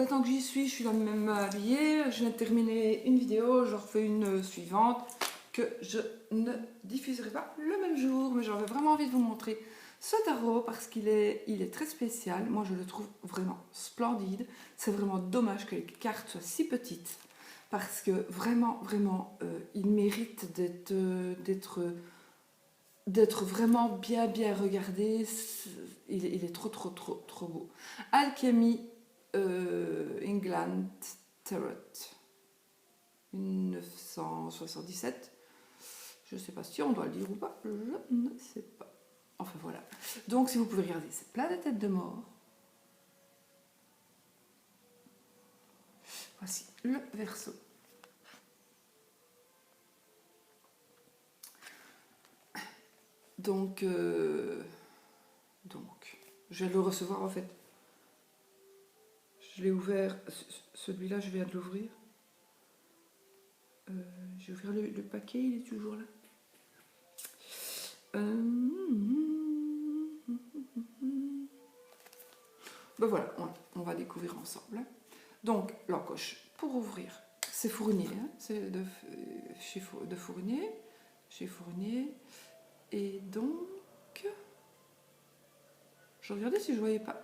maintenant que j'y suis, je suis là même habillée. Je viens de terminer une vidéo, je refais une suivante que je ne diffuserai pas le même jour, mais j'avais vraiment envie de vous montrer ce tarot parce qu'il est très spécial. Moi, je le trouve vraiment splendide. C'est vraiment dommage que les cartes soient si petites parce que vraiment, il mérite d'être vraiment bien regardé. Il est trop beau. Alchemy England Tarot 1977. Je ne sais pas si on doit le dire ou pas, je ne sais pas. Enfin voilà. Donc si vous pouvez regarder, c'est plein de têtes de mort. Voici le verso. Donc, je vais le recevoir en fait. Je l'ai ouvert, celui-là je viens de l'ouvrir. J'ai ouvert le paquet, il est toujours là. Ben voilà, on va découvrir ensemble. Donc, l'encoche pour ouvrir, c'est Fournier, hein, c'est de Fournier, chez Fournier. Et donc, je regardais si je voyais pas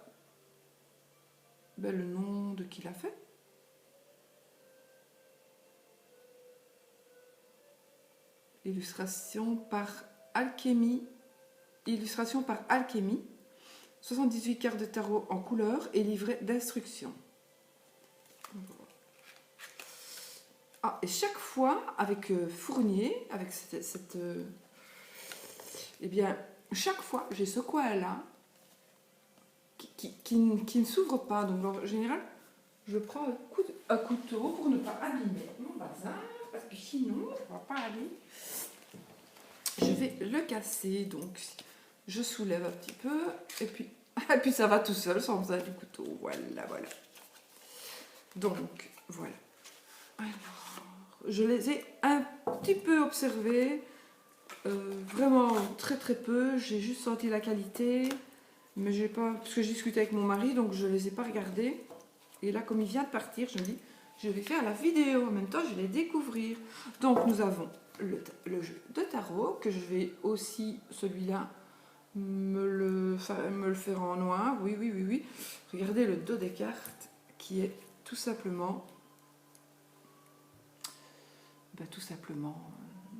le nom de qui l'a fait. Illustration par Alchemy. 78 cartes de tarot en couleur et livret d'instructions. Ah, et chaque fois, avec Fournier, avec eh bien, chaque fois, j'ai ce coin-là qui ne s'ouvre pas. Donc, en général, je prends un couteau pour ne pas abîmer mon bazar, parce que sinon, on ne va pas aller. Je vais le casser, donc je soulève un petit peu, et puis ça va tout seul sans besoin du couteau. Voilà. Donc, voilà. Alors, je les ai un petit peu observés, vraiment très peu. J'ai juste senti la qualité, mais j'ai pas, parce que j'ai discuté avec mon mari, donc je les ai pas regardés. Et là, comme il vient de partir, je me dis, je vais faire la vidéo en même temps, je vais les découvrir. Donc, nous avons le jeu de tarot, que je vais aussi, celui-là, me le faire en noir. Oui. Regardez le dos des cartes, qui est tout simplement,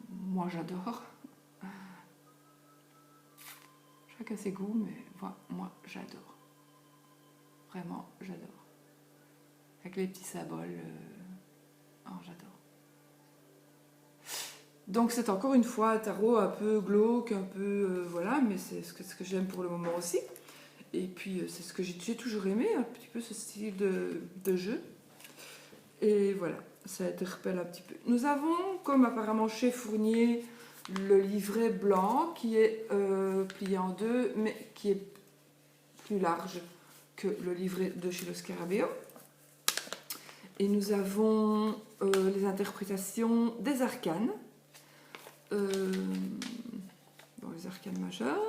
moi j'adore. Chacun ses goûts, mais moi j'adore. Vraiment, j'adore. Avec les petits symboles, j'adore. Donc c'est encore une fois un tarot un peu glauque, un peu voilà, mais c'est ce que j'aime pour le moment aussi. Et puis c'est ce que j'ai toujours aimé, un petit peu ce style de jeu. Et voilà, ça interpelle un petit peu. Nous avons, comme apparemment chez Fournier, le livret blanc qui est plié en deux, mais qui est plus large que le livret de chez le Scarabeo. Et nous avons les interprétations des arcanes. Les arcanes majeures.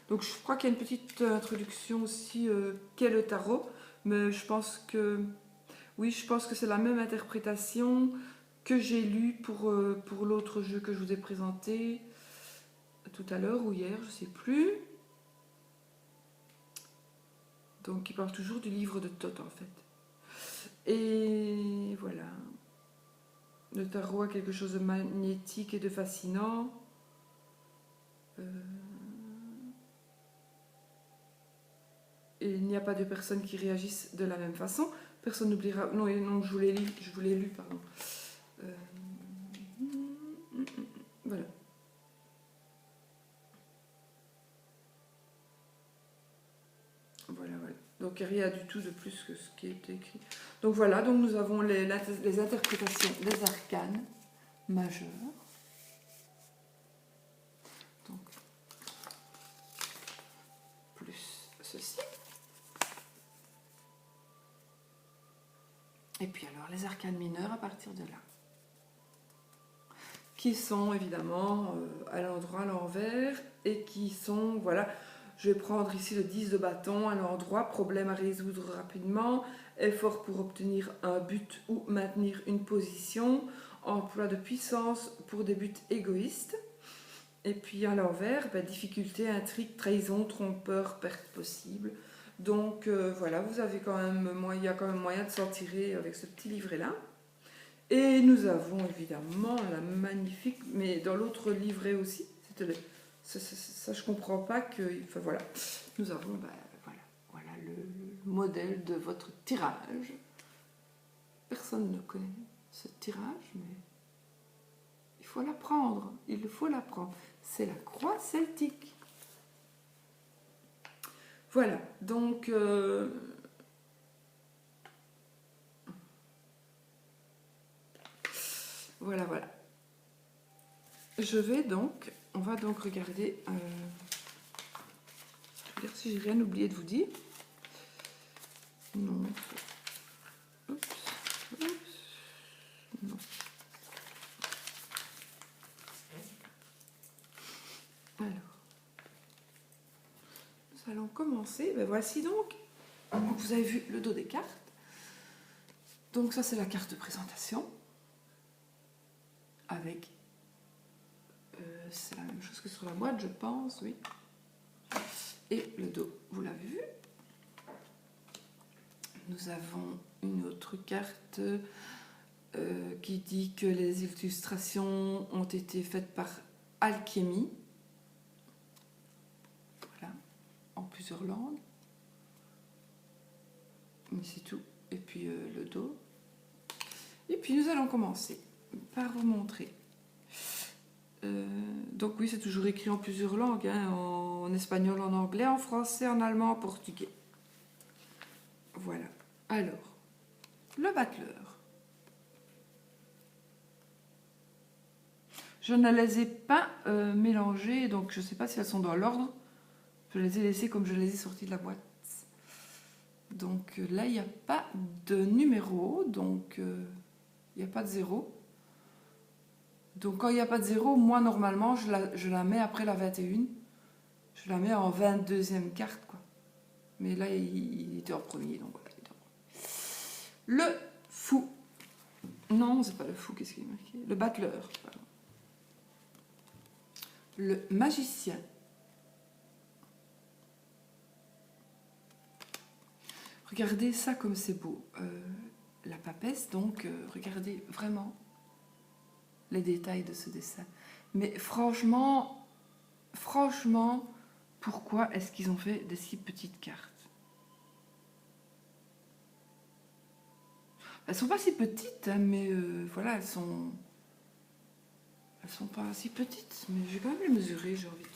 Donc je crois qu'il y a une petite introduction aussi qu'est le tarot, mais je pense que c'est la même interprétation que j'ai lue pour l'autre jeu que je vous ai présenté tout à l'heure ou hier, je ne sais plus. Donc il parle toujours du livre de Thoth en fait. Et voilà. Le tarot a quelque chose de magnétique et de fascinant. Et il n'y a pas de personnes qui réagissent de la même façon. Personne n'oubliera... Non, je vous l'ai lu, pardon. Voilà. Voilà. Donc il n'y a rien du tout de plus que ce qui est écrit. Donc voilà, donc nous avons les interprétations des arcanes majeures. Donc, plus ceci. Et puis alors les arcanes mineures à partir de là. Qui sont évidemment à l'endroit, à l'envers, et qui sont, voilà, Je vais prendre ici le 10 de bâton à l'endroit, problème à résoudre rapidement, effort pour obtenir un but ou maintenir une position, emploi de puissance pour des buts égoïstes. Et puis à l'envers, difficulté, intrigue, trahison, trompeur, perte possible. Donc voilà, vous avez quand même il y a quand même moyen de s'en tirer avec ce petit livret-là. Et nous avons évidemment la magnifique, mais dans l'autre livret aussi, c'était ça je comprends pas que, enfin voilà, nous avons voilà le modèle de votre tirage. Personne ne connaît ce tirage, mais il faut l'apprendre, il faut l'apprendre. C'est la croix celtique. Voilà, donc voilà. On va donc regarder. Je vais dire si j'ai rien oublié de vous dire. Non. Oups. Non. Alors, nous allons commencer. Voici donc. Vous avez vu le dos des cartes. Donc ça c'est la carte de présentation. Avec. C'est la même chose que sur la boîte, je pense, oui. Et le dos, vous l'avez vu. Nous avons une autre carte qui dit que les illustrations ont été faites par Alchemy. Voilà, en plusieurs langues. Mais c'est tout. Et puis le dos. Et puis nous allons commencer par vous montrer. Donc oui, c'est toujours écrit en plusieurs langues, hein, en espagnol, en anglais, en français, en allemand, en portugais. Voilà. Alors, le battleur. Je ne les ai pas mélangées, donc je ne sais pas si elles sont dans l'ordre. Je les ai laissées comme je les ai sorties de la boîte. Donc là, il n'y a pas de numéro, donc il n'y a pas de 0. Donc quand il n'y a pas de 0, moi normalement je la mets après la 21. Je la mets en 22e carte, quoi. Mais là il était en premier, donc voilà. Le fou. Non, c'est pas le fou, qu'est-ce qu'il est marqué? Le battleur. Pardon. Le magicien. Regardez ça comme c'est beau. La papesse, donc regardez vraiment les détails de ce dessin. Mais franchement, pourquoi est-ce qu'ils ont fait des si petites cartes? Elles sont pas si petites, hein, mais voilà, elles sont pas si petites, mais je vais quand même les mesurer, j'ai envie de...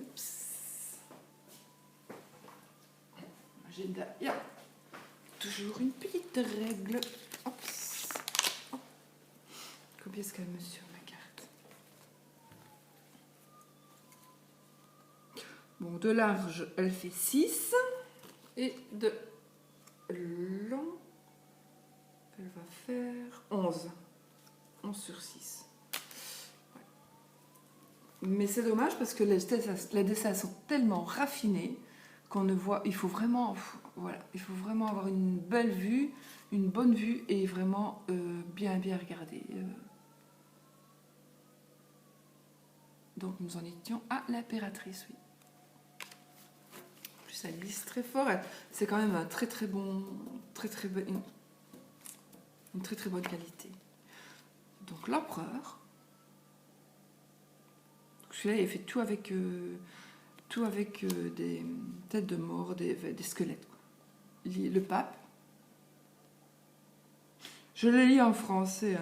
Oups. Agenda, yeah. Toujours une petite règle. Oups. Oh. Combien est-ce qu'elle mesure ma carte? Bon, de large, elle fait 6. Et de long, elle va faire 11. 11 sur 6. Ouais. Mais c'est dommage parce que les dessins sont tellement raffinés qu'on ne voit... Il faut vraiment... Voilà, il faut vraiment avoir une belle vue, une bonne vue et vraiment bien regarder. Donc nous en étions à l'impératrice, oui. En plus elle lisse très fort. C'est quand même un très bon... une très bonne qualité. Donc l'empereur. Celui-là, il fait tout avec des têtes de mort, des squelettes, quoi. Le pape. Je le lis en français.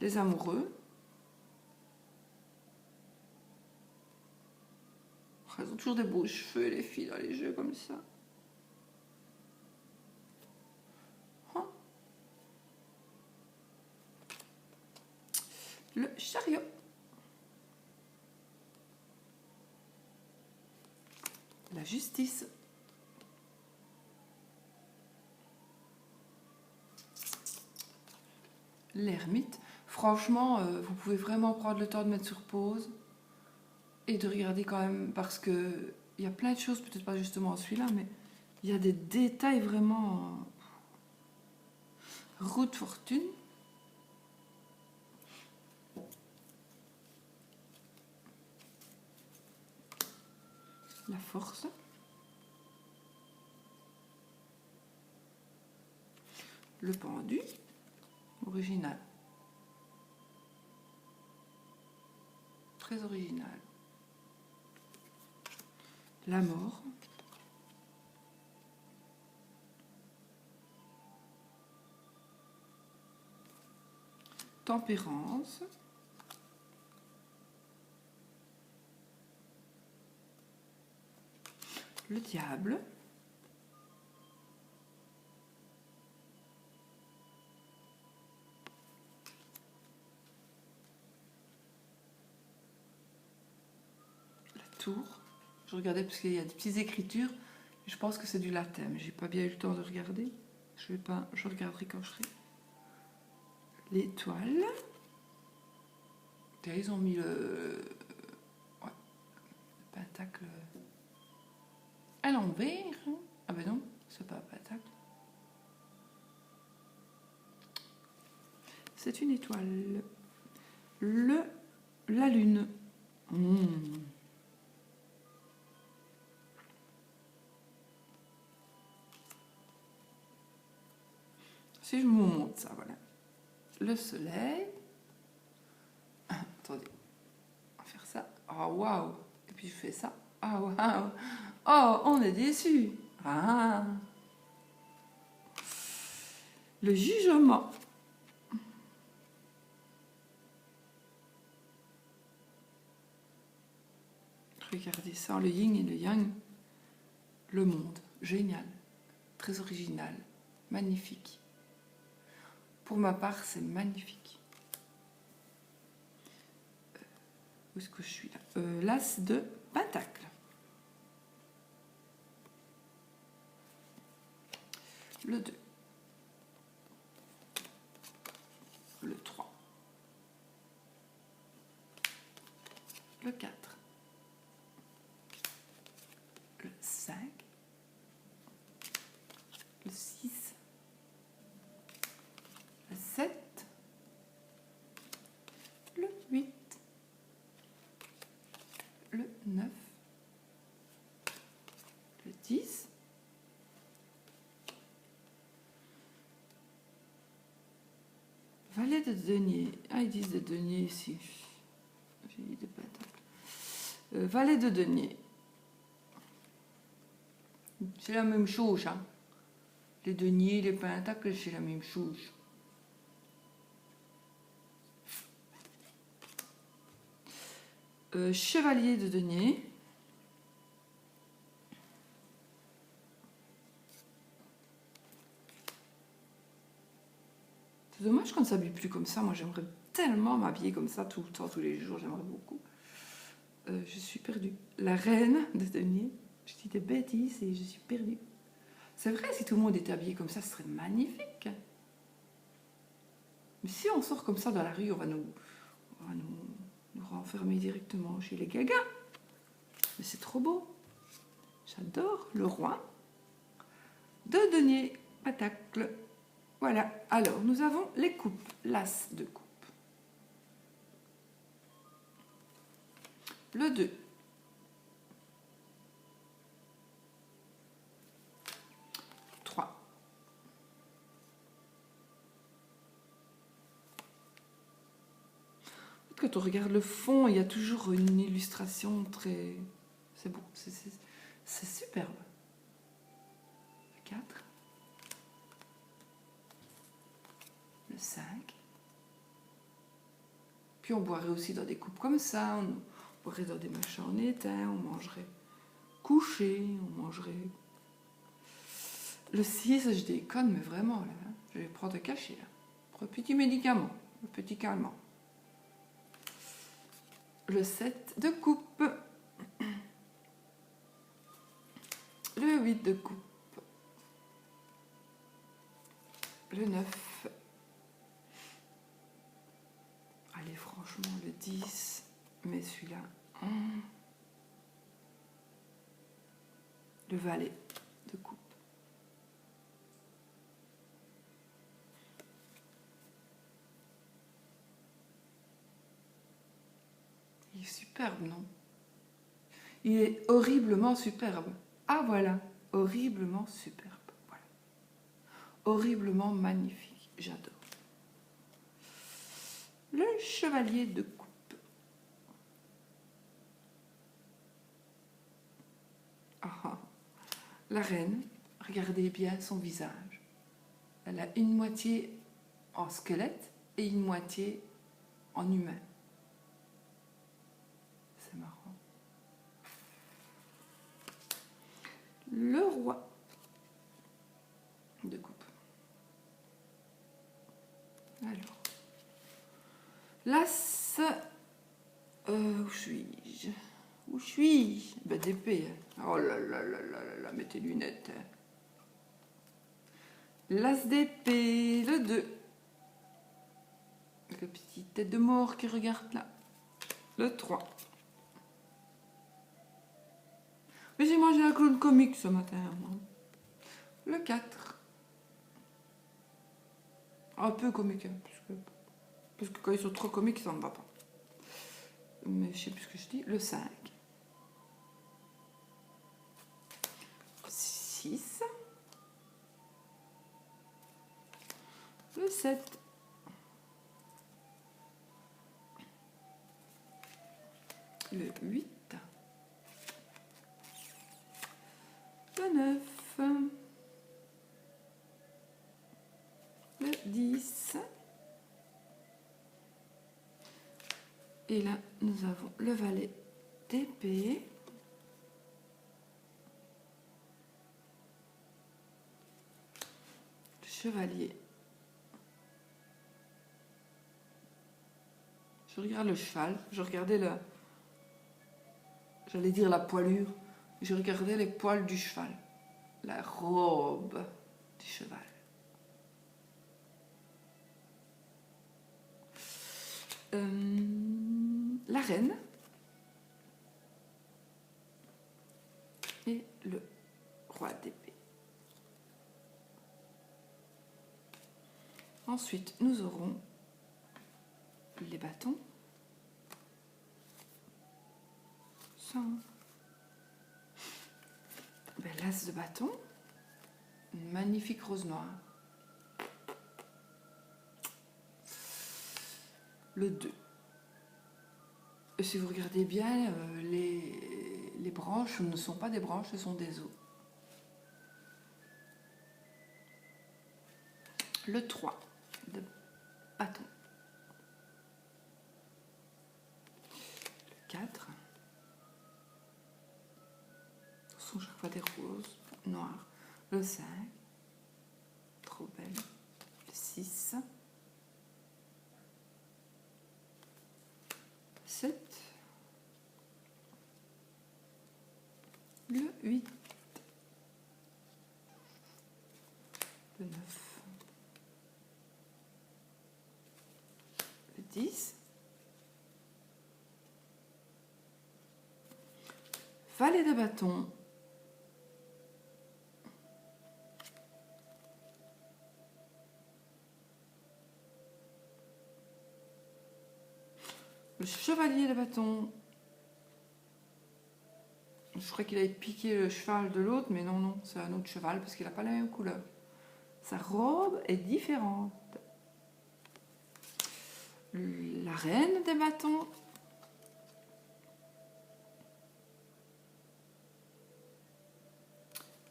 Les amoureux. Elles ont toujours des beaux cheveux, les filles, dans les jeux comme ça. Le chariot. La justice. L'ermite. Franchement, vous pouvez vraiment prendre le temps de mettre sur pause. et de regarder quand même, parce que il y a plein de choses, peut-être pas justement celui-là, mais il y a des détails vraiment. Roue de fortune. La force. Le pendu. Original. Très original. La mort. Tempérance. Le diable. La tour. Je regardais parce qu'il y a des petites écritures. Je pense que c'est du latin, mais j'ai pas bien eu le temps de regarder. Je regarderai quand je serai. L'étoile. Ils ont mis le pentacle à l'envers. Ah ben non, c'est pas un pentacle. C'est une étoile. La lune. Si je me montre ça, voilà. Le soleil. Attendez. On va faire ça. Oh, waouh. Et puis je fais ça. Ah, waouh. Oh, on est déçus. Ah. Le jugement. Regardez ça, le yin et le yang. Le monde. Génial. Très original. Magnifique. Pour ma part, c'est magnifique. Où est-ce que je suis là? L'as de pentacle. Le 2. Le 3. Le 4. Le 5. Le 6. Le 7. Le 8. Le 9. Le 10. Valet de denier. Ah, ils disent de denier ici. J'ai dit de pentacle. Valet de denier. C'est la même chose. Hein. Les deniers, les pentacles, c'est la même chose. Chevalier de denier. C'est dommage qu'on ne s'habille plus comme ça. Moi, j'aimerais tellement m'habiller comme ça tout le temps, tous les jours. J'aimerais beaucoup. Je suis perdue. La reine de denier. Je dis des bêtises et je suis perdue. C'est vrai, si tout le monde était habillé comme ça, ce serait magnifique. Mais si on sort comme ça dans la rue, on va nous renfermer directement chez les gagas. Mais c'est trop beau. J'adore le roi de denier, pentacle. Voilà. Alors, nous avons les coupes. L'as de coupe. Le 2. 3. Quand on regarde le fond, il y a toujours une illustration très... C'est beau, c'est superbe. 4. Le 5. Puis on boirait aussi dans des coupes comme ça, on boirait dans des machins en étain, on mangerait couché, on mangerait... Le 6, je déconne, mais vraiment, là, hein, je vais prendre un cachet, là. Pour un petit médicament, un petit calmant. Le 7 de coupe. Le 8 de coupe. Le 9. Allez, franchement, le 10. Mais celui-là, Le valet de coupe. Il est superbe, non? Il est horriblement superbe. Ah voilà, horriblement superbe. Voilà. Horriblement magnifique, j'adore. Le chevalier de coupe. Ah, la reine, regardez bien son visage. Elle a une moitié en squelette et une moitié en humain. C'est marrant. Le roi de coupe. Alors, l'as, où suis-je? Où suis-je? Ben, d'épée. Oh là là là là là là, mets tes lunettes. L'as d'épée, le 2. La petite tête de mort qui regarde là. Le 3. Mais j'ai mangé un clown comique ce matin. Moi. Le 4. Un peu comique, hein, parce que quand ils sont trop comiques, ça ne va pas. Mais je sais plus ce que je dis. Le 5. 6. Le 7. Le 8. Le 9. Le 10. Et là, nous avons le valet d'épée. Le chevalier. Je regarde le cheval. Je regardais le... J'allais dire la poilure. Je regardais les poils du cheval. La robe du cheval. La reine. Et le roi d'épée. Ensuite, nous aurons les bâtons. Ben, l'as de bâton. Une magnifique rose noire. Le 2. Et si vous regardez bien, les branches ne sont pas des branches, ce sont des os. Le 3 de bâton. Le 4. Ce sont chaque fois des roses noires. Le 5. Trop belle. Le 6. 7. Le 8. Le 9. Le 10. Valet de bâton. Le chevalier de bâton. Je crois qu'il avait piqué le cheval de l'autre, mais non, non, c'est un autre cheval parce qu'il n'a pas la même couleur. Sa robe est différente. La reine des bâtons.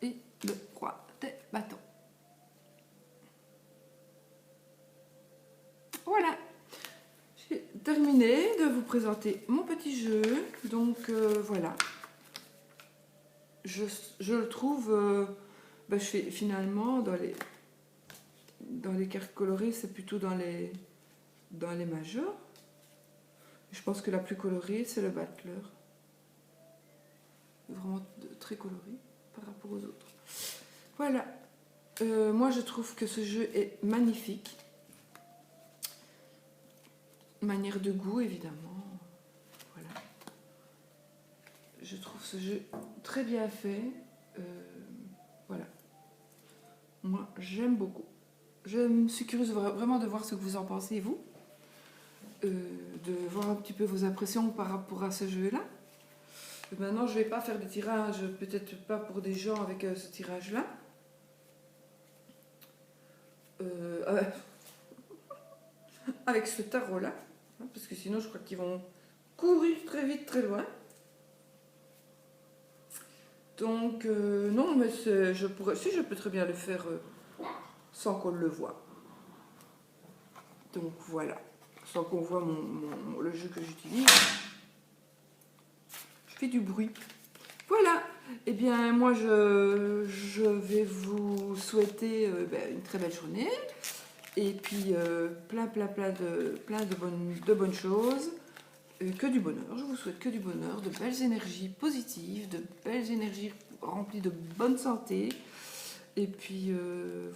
Et le roi des bâtons. Voilà. J'ai terminé de vous présenter mon petit jeu. Donc voilà. Je le trouve... je fais finalement dans les cartes colorées, c'est plutôt dans les majors. Je pense que la plus colorée, c'est le battleur. Vraiment très coloré par rapport aux autres. Voilà. Moi, je trouve que ce jeu est magnifique. Manière de goût, évidemment. Voilà. Je trouve ce jeu très bien fait. Voilà. Moi, j'aime beaucoup. Je suis curieuse vraiment de voir ce que vous en pensez, vous. De voir un petit peu vos impressions par rapport à ce jeu-là. Maintenant, je ne vais pas faire des tirages, peut-être pas pour des gens avec ce tirage-là. Avec ce tarot-là. Parce que sinon, je crois qu'ils vont courir très vite, très loin. Donc, non, mais je peux très bien le faire sans qu'on le voie. Donc, voilà. Sans qu'on voit le jeu que j'utilise. Je fais du bruit. Voilà. Eh bien, moi, je vais vous souhaiter une très belle journée. Et puis, plein de bonnes choses. Que du bonheur. Je vous souhaite que du bonheur, de belles énergies positives, de belles énergies remplies de bonne santé. Et puis,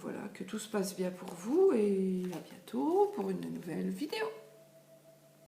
voilà, que tout se passe bien pour vous. Et à bientôt pour une nouvelle vidéo.